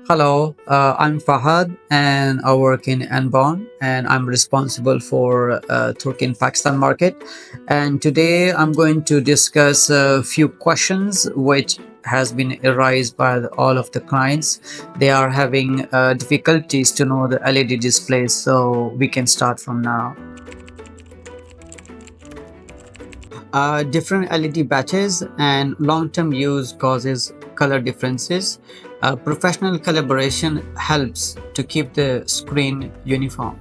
Hello, I'm Fahad and I work in Enbon and I'm responsible for Turkey and Pakistan market. And today I'm going to discuss a few questions which has been raised by all of the clients. They are having difficulties to know the LED displays, so we can start from now. Different LED batches and long-term use causes color differences. Professional collaboration helps to keep the screen uniform.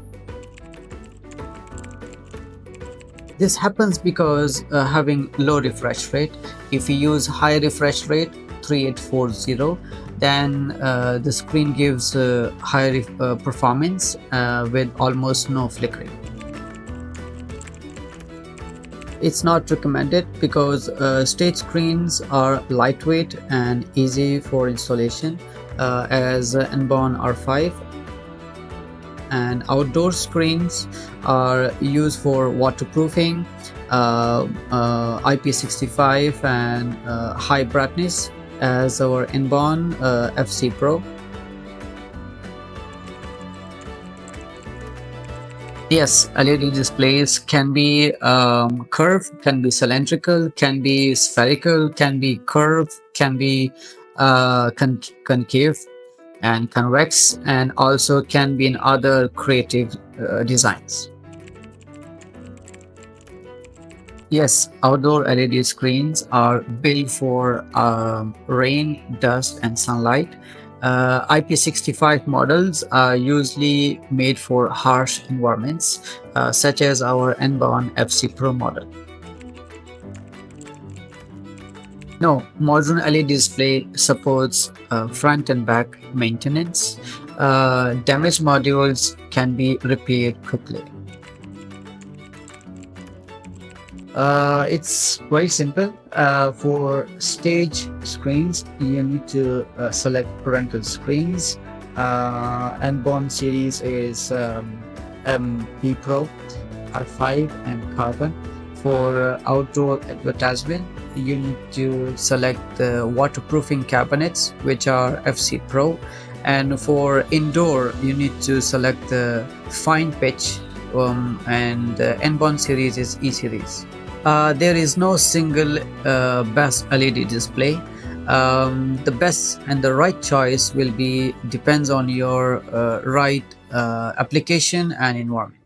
This happens because having low refresh rate. If you use high refresh rate 3840, then the screen gives higher performance with almost no flickering. It's not recommended because stage screens are lightweight and easy for installation as Enbon R5, and outdoor screens are used for waterproofing, IP65 and high brightness as our Enbon FC Pro. Yes, LED displays can be curved, can be cylindrical, can be spherical, can be curved, can be concave and convex, and also can be in other creative designs. Yes, outdoor LED screens are built for rain, dust, and sunlight. IP65 models are usually made for harsh environments, such as our Enbon FC Pro model. No, modern LED display supports front and back maintenance. Damaged modules can be repaired quickly. It's very simple. For stage screens, you need to select parental screens. Enbon series is MP Pro, R5, and Carbon. For outdoor advertisement, you need to select the waterproofing cabinets, which are FC Pro. And for indoor, you need to select the fine pitch, and the Enbon series is E series. There is no single best LED display. The best and the right choice will be depends on your right application and environment.